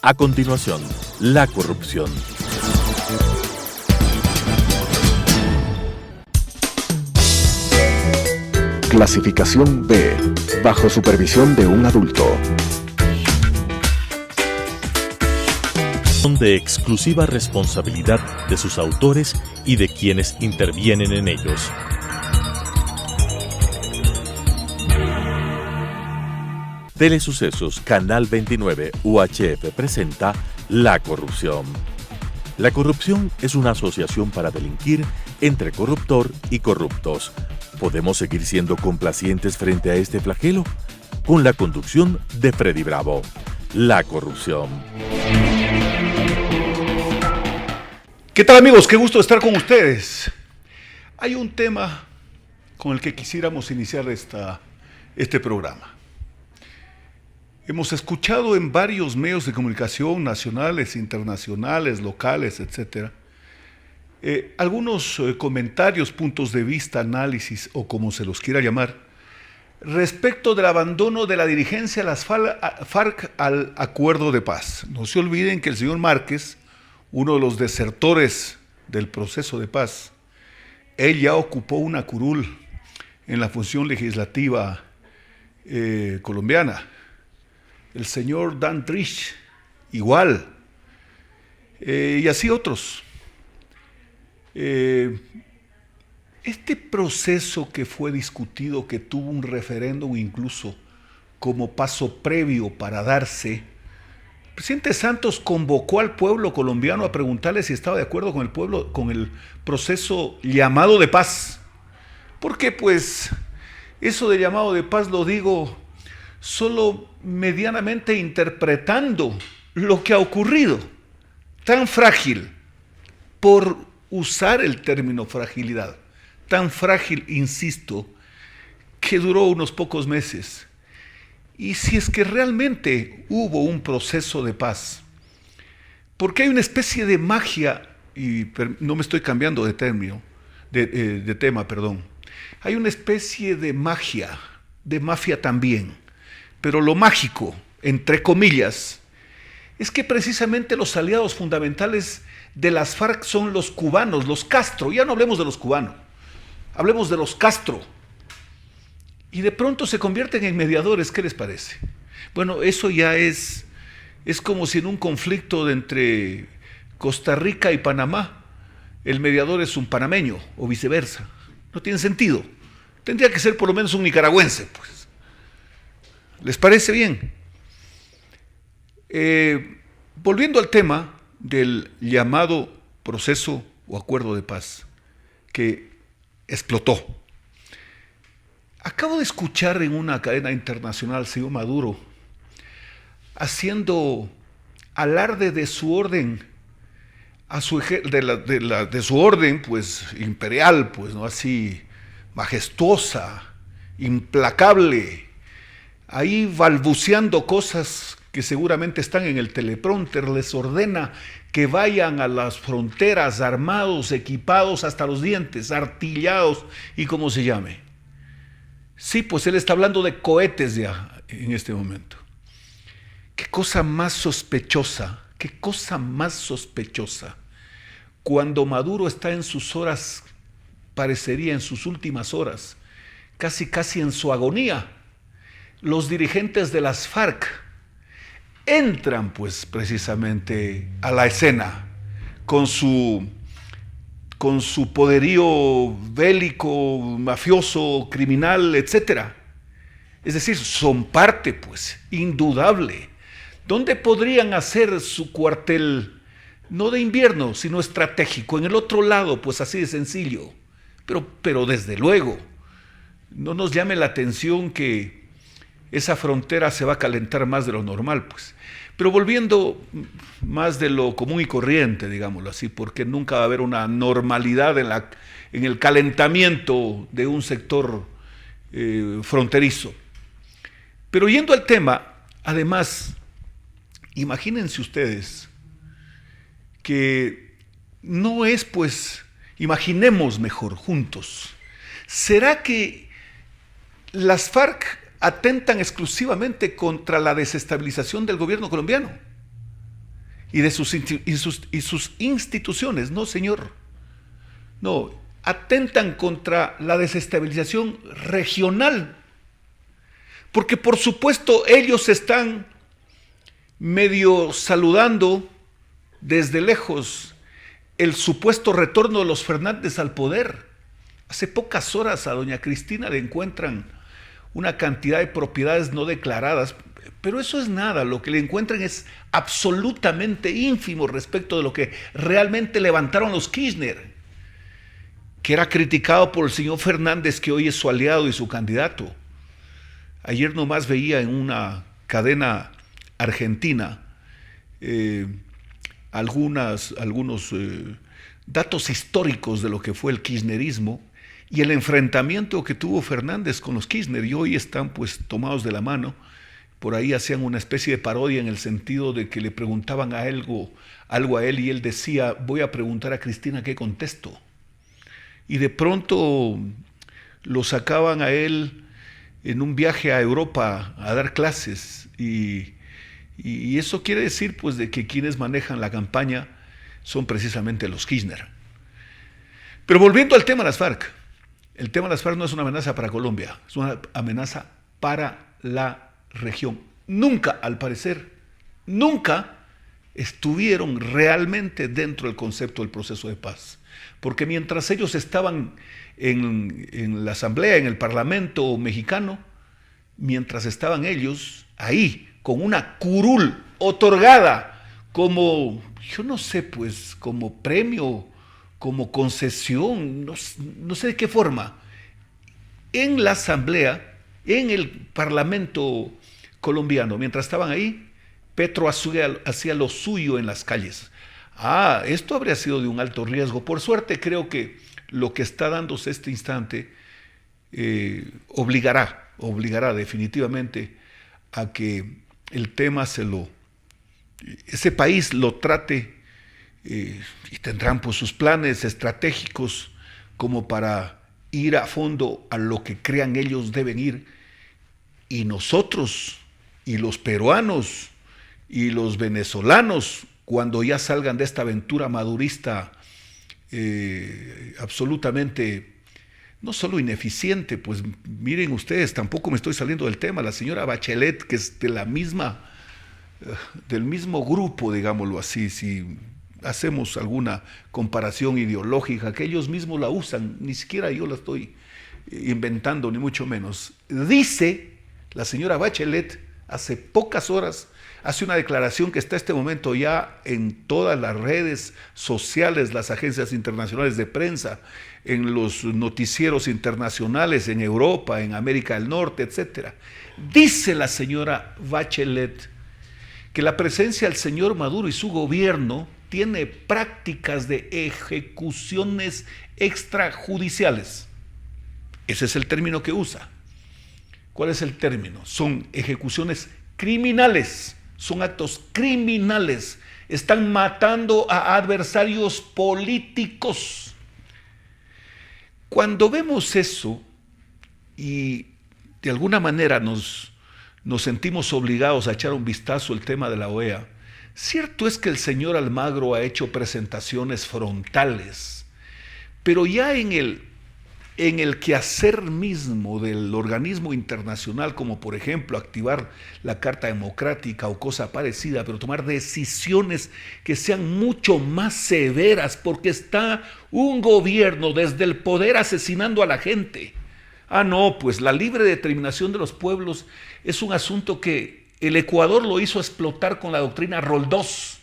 A continuación, la corrupción. Clasificación B, bajo supervisión de un adulto. Son de exclusiva responsabilidad de sus autores y de quienes intervienen en ellos. Telesucesos, Canal 29, UHF presenta La Corrupción. La corrupción es una asociación para delinquir entre corruptor y corruptos. ¿Podemos seguir siendo complacientes frente a este flagelo? Con la conducción de Freddy Bravo. La corrupción. ¿Qué tal, amigos? Qué gusto estar con ustedes. Hay un tema con el que quisiéramos iniciar este programa. Hemos escuchado en varios medios de comunicación nacionales, internacionales, locales, etcétera, algunos comentarios, puntos de vista, análisis o como se los quiera llamar, respecto del abandono de la dirigencia de las FARC al acuerdo de paz. No se olviden que el señor Márquez, uno de los desertores del proceso de paz, él ya ocupó una curul en la función legislativa colombiana. El señor Dan Trich, igual, y así otros. Este proceso que fue discutido, que tuvo un referéndum incluso como paso previo para darse, el presidente Santos convocó al pueblo colombiano a preguntarle si estaba de acuerdo con el proceso llamado de paz. Porque pues eso de llamado de paz lo digo solo medianamente interpretando lo que ha ocurrido, tan frágil, por usar el término fragilidad, tan frágil, insisto, que duró unos pocos meses. Y si es que realmente hubo un proceso de paz, porque hay una especie de magia, y no me estoy cambiando de tema, hay una especie de magia, de mafia también. Pero lo mágico, entre comillas, es que precisamente los aliados fundamentales de las FARC son los cubanos, los Castro. Ya no hablemos de los cubanos, hablemos de los Castro. Y de pronto se convierten en mediadores, ¿qué les parece? Bueno, eso ya es como si en un conflicto entre Costa Rica y Panamá, el mediador es un panameño o viceversa. No tiene sentido. Tendría que ser por lo menos un nicaragüense, pues. ¿Les parece bien? Volviendo al tema del llamado proceso o acuerdo de paz que explotó. Acabo de escuchar en una cadena internacional al señor Maduro haciendo alarde de su orden, de su orden pues imperial, pues no así majestuosa, implacable. Ahí balbuceando cosas que seguramente están en el teleprompter, les ordena que vayan a las fronteras armados, equipados hasta los dientes, artillados y como se llame. Sí, pues él está hablando de cohetes ya en este momento. Qué cosa más sospechosa, cuando Maduro está en sus horas, parecería en sus últimas horas, casi en su agonía. Los dirigentes de las FARC entran pues precisamente a la escena con su poderío bélico, mafioso, criminal, etc. Es decir, son parte pues indudable. ¿Dónde podrían hacer su cuartel? No de invierno, sino estratégico. En el otro lado, pues así de sencillo. Pero desde luego, no nos llame la atención que esa frontera se va a calentar más de lo normal, pues. Pero volviendo más de lo común y corriente, digámoslo así, porque nunca va a haber una normalidad en el calentamiento de un sector fronterizo. Pero yendo al tema, además, imagínense ustedes que no es, pues, imaginemos mejor juntos, ¿será que las FARC atentan exclusivamente contra la desestabilización del gobierno colombiano? y de sus instituciones. No, señor. No, atentan contra la desestabilización regional. Porque por supuesto ellos están medio saludando desde lejos el supuesto retorno de los Fernández al poder. Hace pocas horas a doña Cristina le encuentran una cantidad de propiedades no declaradas, pero eso es nada, lo que le encuentran es absolutamente ínfimo respecto de lo que realmente levantaron los Kirchner, que era criticado por el señor Fernández, que hoy es su aliado y su candidato. Ayer nomás veía en una cadena argentina algunos datos históricos de lo que fue el kirchnerismo y el enfrentamiento que tuvo Fernández con los Kirchner, y hoy están pues tomados de la mano. Por ahí hacían una especie de parodia en el sentido de que le preguntaban algo a él y él decía: voy a preguntar a Cristina qué contesto. Y de pronto lo sacaban a él en un viaje a Europa a dar clases, y eso quiere decir pues de que quienes manejan la campaña son precisamente los Kirchner. Pero volviendo al tema de las FARC, el tema de las FARC no es una amenaza para Colombia, es una amenaza para la región. Nunca, al parecer, nunca estuvieron realmente dentro del concepto del proceso de paz. Porque mientras ellos estaban en la Asamblea, en el Parlamento mexicano, mientras estaban ellos ahí, con una curul otorgada como, yo no sé, pues, como premio, como concesión, no sé de qué forma, en la Asamblea, en el Parlamento colombiano, mientras estaban ahí, Petro hacía lo suyo en las calles. Esto habría sido de un alto riesgo. Por suerte, creo que lo que está dándose este instante obligará definitivamente a que el tema ese país lo trate, y tendrán pues sus planes estratégicos como para ir a fondo a lo que crean ellos deben ir, y nosotros y los peruanos y los venezolanos, cuando ya salgan de esta aventura madurista absolutamente no solo ineficiente, pues miren ustedes, tampoco me estoy saliendo del tema, la señora Bachelet, que es del mismo grupo, digámoslo así, si hacemos alguna comparación ideológica, que ellos mismos la usan, ni siquiera yo la estoy inventando, ni mucho menos. Dice la señora Bachelet, hace pocas horas, hace una declaración que está en este momento ya en todas las redes sociales, las agencias internacionales de prensa, en los noticieros internacionales, en Europa, en América del Norte, etc. Dice la señora Bachelet que la presencia del señor Maduro y su gobierno tiene prácticas de ejecuciones extrajudiciales. Ese es el término que usa. ¿Cuál es el término? Son ejecuciones criminales, son actos criminales. Están matando a adversarios políticos. Cuando vemos eso y de alguna manera nos sentimos obligados a echar un vistazo al tema de la OEA, cierto es que el señor Almagro ha hecho presentaciones frontales, pero ya en el quehacer mismo del organismo internacional, como por ejemplo activar la Carta Democrática o cosa parecida, pero tomar decisiones que sean mucho más severas, porque está un gobierno desde el poder asesinando a la gente. No, pues la libre determinación de los pueblos es un asunto que el Ecuador lo hizo explotar con la doctrina Roldós,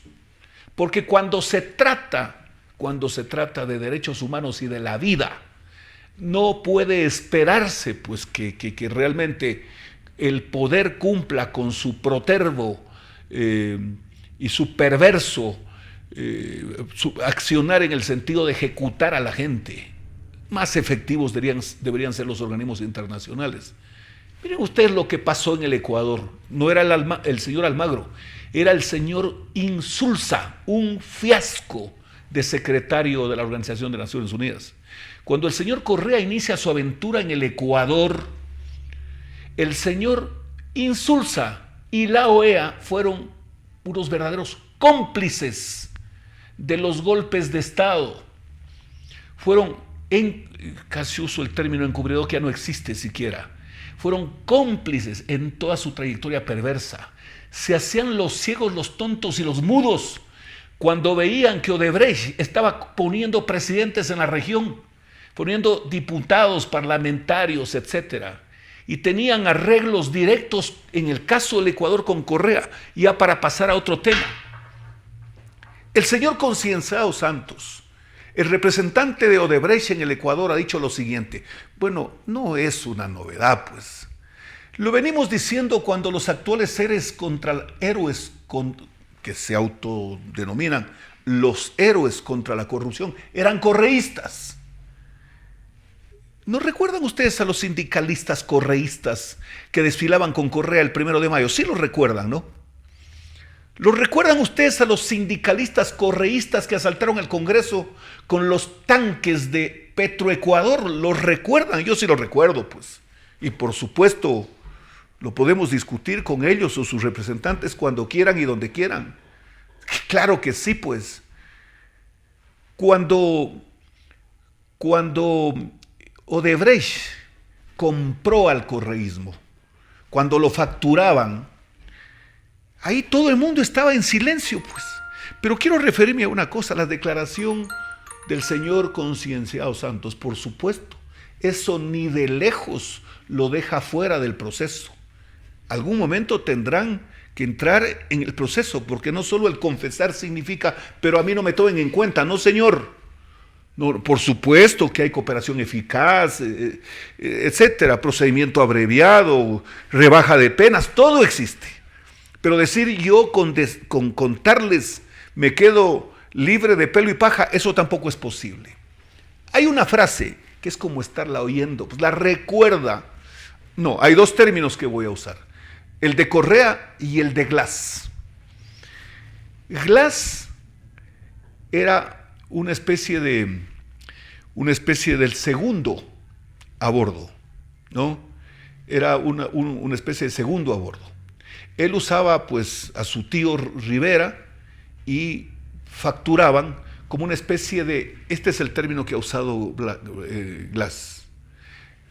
porque cuando se trata de derechos humanos y de la vida, no puede esperarse pues que realmente el poder cumpla con su protervo y su perverso su accionar en el sentido de ejecutar a la gente. Más efectivos deberían ser los organismos internacionales. Miren ustedes lo que pasó en el Ecuador. No era el señor Almagro, era el señor Insulza, un fiasco de secretario de la Organización de Naciones Unidas. Cuando el señor Correa inicia su aventura en el Ecuador, el señor Insulza y la OEA fueron unos verdaderos cómplices de los golpes de Estado. Fueron, casi uso el término encubridor que ya no existe siquiera, fueron cómplices en toda su trayectoria perversa. Se hacían los ciegos, los tontos y los mudos cuando veían que Odebrecht estaba poniendo presidentes en la región, poniendo diputados, parlamentarios, etc. Y tenían arreglos directos, en el caso del Ecuador, con Correa. Ya para pasar a otro tema. El señor Concienzado Santos, el representante de Odebrecht en el Ecuador, ha dicho lo siguiente. Bueno, no es una novedad, pues. Lo venimos diciendo cuando los actuales héroes que se autodenominan los héroes contra la corrupción eran correístas. ¿No recuerdan ustedes a los sindicalistas correístas que desfilaban con Correa el 1 de mayo? Sí lo recuerdan, ¿no? ¿Lo recuerdan ustedes a los sindicalistas correístas que asaltaron el Congreso con los tanques de Petroecuador? ¿Los recuerdan? Yo sí lo recuerdo, pues. Y por supuesto, lo podemos discutir con ellos o sus representantes cuando quieran y donde quieran. Claro que sí, pues. Cuando Odebrecht compró al correísmo, cuando lo facturaban, ahí todo el mundo estaba en silencio, pues. Pero quiero referirme a una cosa, la declaración del señor Concienzado Santos, por supuesto, eso ni de lejos lo deja fuera del proceso. Algún momento tendrán que entrar en el proceso, porque no solo el confesar significa, pero a mí no me tomen en cuenta, no señor. No, por supuesto que hay cooperación eficaz, etcétera, procedimiento abreviado, rebaja de penas, todo existe. Pero decir yo con contarles me quedo libre de pelo y paja, eso tampoco es posible. Hay una frase que es como estarla oyendo, pues la recuerda. No, hay dos términos que voy a usar, el de Correa y el de Glass. Glass era una especie del segundo a bordo, ¿no? Era una especie de segundo a bordo. Él usaba pues a su tío Rivera y facturaban como una especie de, este es el término que ha usado Glass.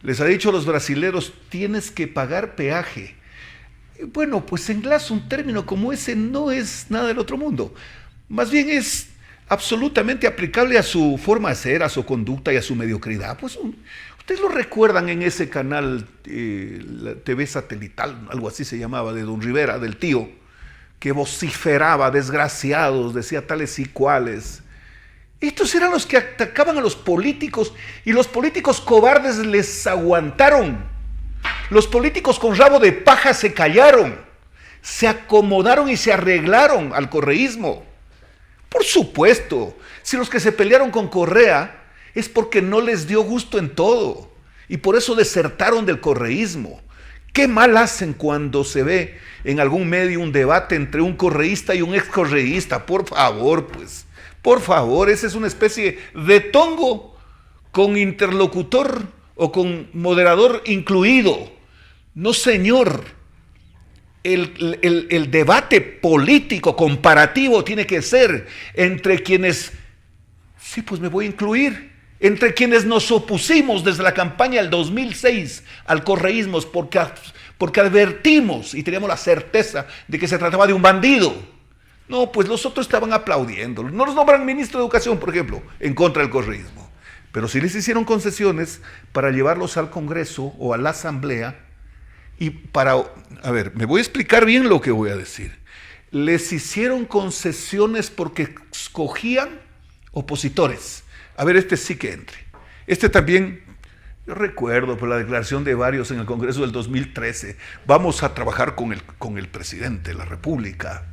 Les ha dicho a los brasileros, tienes que pagar peaje. Bueno, pues en Glass un término como ese no es nada del otro mundo. Más bien es absolutamente aplicable a su forma de ser, a su conducta y a su mediocridad. Pues ustedes lo recuerdan en ese canal, la TV satelital, algo así se llamaba, de don Rivera, del tío, que vociferaba, desgraciados, decía tales y cuales. Estos eran los que atacaban a los políticos y los políticos cobardes les aguantaron. Los políticos con rabo de paja se callaron, se acomodaron y se arreglaron al correísmo. Por supuesto, si los que se pelearon con Correa es porque no les dio gusto en todo y por eso desertaron del correísmo. Qué mal hacen cuando se ve en algún medio un debate entre un correísta y un excorreísta. Por favor, pues, por favor, esa es una especie de tongo con interlocutor o con moderador incluido. No, señor. El debate político comparativo tiene que ser entre quienes, sí, pues me voy a incluir, entre quienes nos opusimos desde la campaña del 2006 al correísmo, porque advertimos y teníamos la certeza de que se trataba de un bandido. No, pues los otros estaban aplaudiendo. No los nombran ministro de Educación, por ejemplo, en contra del correísmo. Pero sí les hicieron concesiones para llevarlos al Congreso o a la Asamblea. Y me voy a explicar bien lo que voy a decir. Les hicieron concesiones porque escogían opositores. A ver, este sí que entre. Este también, yo recuerdo por la declaración de varios en el Congreso del 2013, vamos a trabajar con el presidente de la República.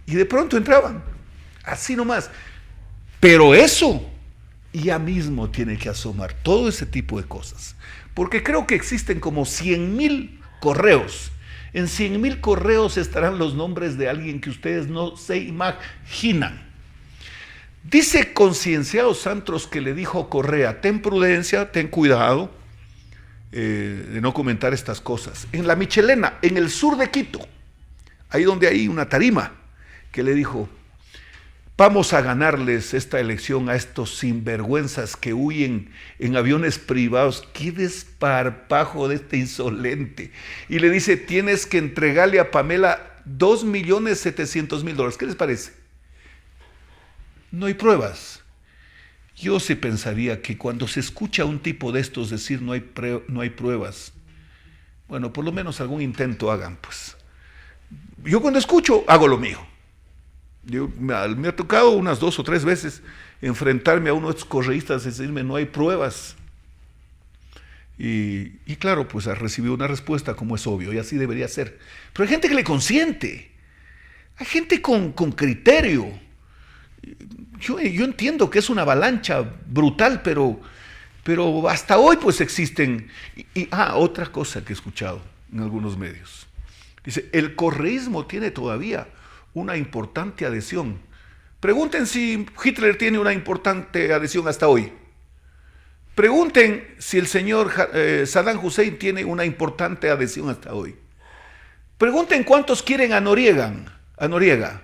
Y de pronto entraban, así nomás. Pero eso ya mismo tiene que asomar todo ese tipo de cosas. Porque creo que existen como 100,000 correos. En 100,000 correos estarán los nombres de alguien que ustedes no se imaginan. Dice Concienzado Santos que le dijo a Correa, ten prudencia, ten cuidado de no comentar estas cosas. En la Michelena, en el sur de Quito, ahí donde hay una tarima, que le dijo: vamos a ganarles esta elección a estos sinvergüenzas que huyen en aviones privados. ¡Qué desparpajo de este insolente! Y le dice: tienes que entregarle a Pamela $2.700.000. ¿Qué les parece? No hay pruebas. Yo sí pensaría que cuando se escucha a un tipo de estos decir no hay pruebas, bueno, por lo menos algún intento hagan, pues. Yo cuando escucho, hago lo mío. Me ha tocado unas 2 o 3 veces enfrentarme a uno de estos correístas y decirme no hay pruebas. Y claro, pues ha recibido una respuesta como es obvio, y así debería ser. Pero hay gente que le consiente, hay gente con criterio. Yo entiendo que es una avalancha brutal, pero hasta hoy pues existen. Otra cosa que he escuchado en algunos medios. Dice: el correísmo tiene todavía una importante adhesión. Pregunten si Hitler tiene una importante adhesión hasta hoy. Pregunten si el señor Saddam Hussein tiene una importante adhesión hasta hoy. Pregunten cuántos quieren a Noriega.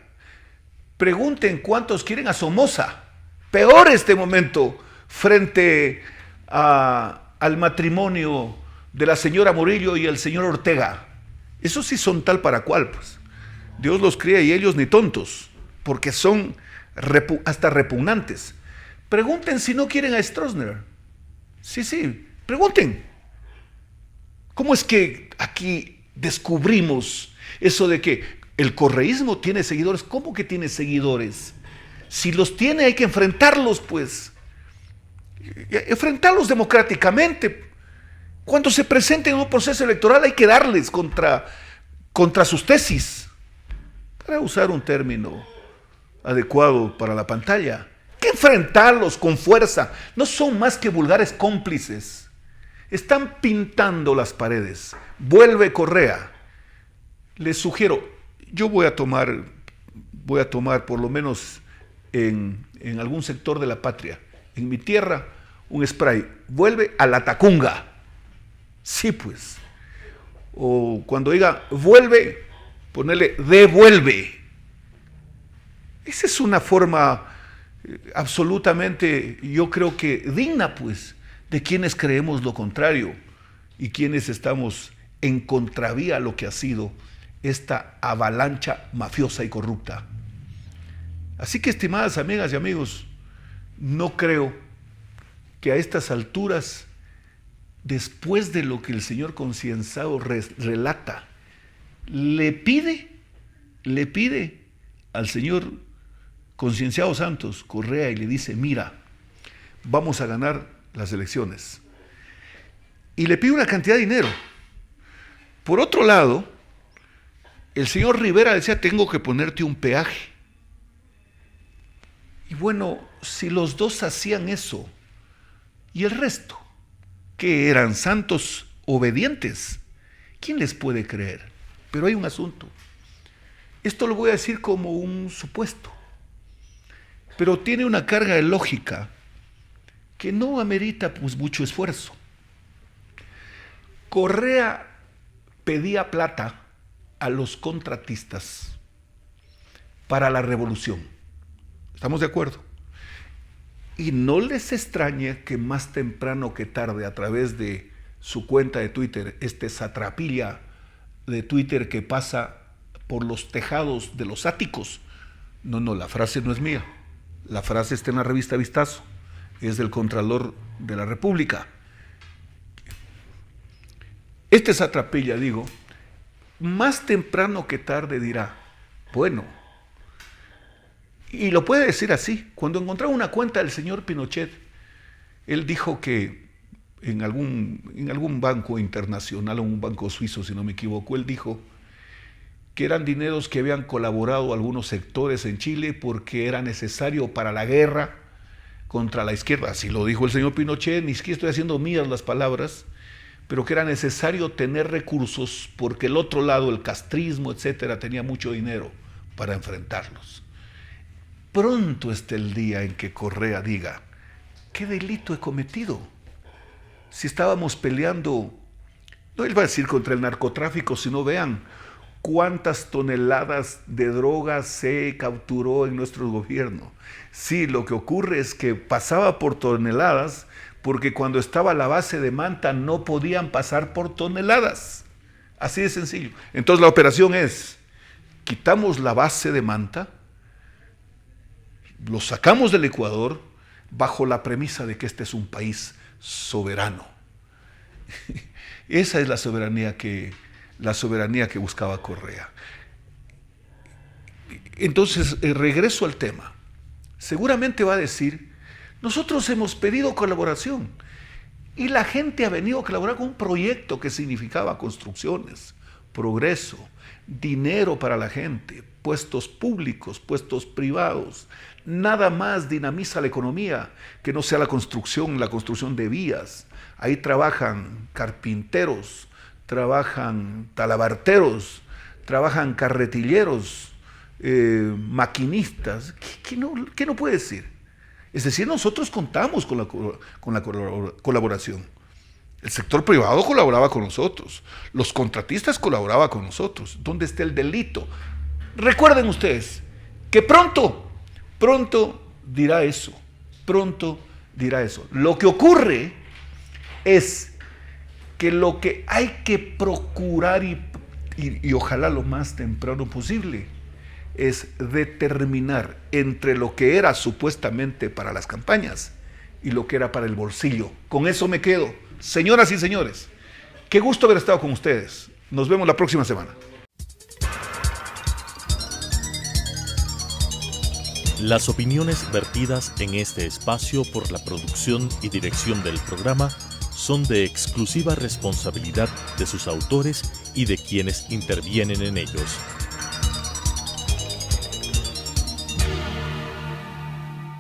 Pregunten cuántos quieren a Somoza. Peor este momento frente al matrimonio de la señora Murillo y el señor Ortega. Esos sí son tal para cual, pues. Dios los cría y ellos ni tontos, porque son hasta repugnantes. Pregunten si no quieren a Stroessner. Sí, pregunten. ¿Cómo es que aquí descubrimos eso de que el correísmo tiene seguidores? ¿Cómo que tiene seguidores? Si los tiene hay que enfrentarlos, pues. Enfrentarlos democráticamente. Cuando se presenten en un proceso electoral hay que darles contra sus tesis. Para usar un término adecuado para la pantalla, hay que enfrentarlos con fuerza. No son más que vulgares cómplices. Están pintando las paredes. Vuelve Correa. Les sugiero, yo voy a tomar por lo menos en algún sector de la patria, en mi tierra, un spray. Vuelve a la Tacunga. Sí, pues. O cuando diga vuelve, ponerle devuelve. Esa es una forma absolutamente, yo creo que digna, pues, de quienes creemos lo contrario y quienes estamos en contravía a lo que ha sido esta avalancha mafiosa y corrupta. Así que, estimadas amigas y amigos, no creo que a estas alturas, después de lo que el señor Concienzado relata, le pide al señor Concienciado Santos Correa y le dice: mira, vamos a ganar las elecciones. Y le pide una cantidad de dinero. Por otro lado, el señor Rivera decía: tengo que ponerte un peaje. Y bueno, si los dos hacían eso, ¿y el resto? Que eran santos obedientes, ¿quién les puede creer? Pero hay un asunto. Esto lo voy a decir como un supuesto, pero tiene una carga de lógica que no amerita pues mucho esfuerzo. Correa pedía plata a los contratistas para la revolución. ¿Estamos de acuerdo? Y no les extrañe que más temprano que tarde, a través de su cuenta de Twitter, satrapilla de Twitter que pasa por los tejados de los áticos. No, la frase no es mía. La frase está en la revista Vistazo. Es del Contralor de la República. Satrapilla, digo, más temprano que tarde dirá, bueno, y lo puede decir así. Cuando encontraba una cuenta del señor Pinochet, él dijo que en algún banco internacional, o un banco suizo, si no me equivoco, él dijo que eran dineros que habían colaborado algunos sectores en Chile porque era necesario para la guerra contra la izquierda. Así lo dijo el señor Pinochet, ni siquiera estoy haciendo mías las palabras, pero que era necesario tener recursos porque el otro lado, el castrismo, etcétera, tenía mucho dinero para enfrentarlos. Pronto está el día en que Correa diga: ¿qué delito he cometido? Si estábamos peleando, no él va a decir contra el narcotráfico, sino vean, ¿Cuántas toneladas de drogas se capturó en nuestro gobierno? Sí, lo que ocurre es que pasaba por toneladas porque cuando estaba la base de Manta no podían pasar por toneladas. Así de sencillo. Entonces la operación es, quitamos la base de Manta, lo sacamos del Ecuador bajo la premisa de que este es un país soberano. Esa es la soberanía que buscaba Correa. Entonces, regreso al tema. Seguramente va a decir, nosotros hemos pedido colaboración y la gente ha venido a colaborar con un proyecto que significaba construcciones, progreso, dinero para la gente, puestos públicos, puestos privados. Nada más dinamiza la economía que no sea la construcción de vías. Ahí trabajan carpinteros, trabajan talabarteros, trabajan carretilleros, maquinistas. ¿Qué no puede decir? Es decir, nosotros contamos con la colaboración. El sector privado colaboraba con nosotros, los contratistas colaboraban con nosotros. ¿Dónde está el delito? Recuerden ustedes que pronto dirá eso, Lo que ocurre es que lo que hay que procurar y ojalá lo más temprano posible es determinar entre lo que era supuestamente para las campañas y lo que era para el bolsillo. Con eso me quedo. Señoras y señores, qué gusto haber estado con ustedes. Nos vemos la próxima semana. Las opiniones vertidas en este espacio por la producción y dirección del programa son de exclusiva responsabilidad de sus autores y de quienes intervienen en ellos.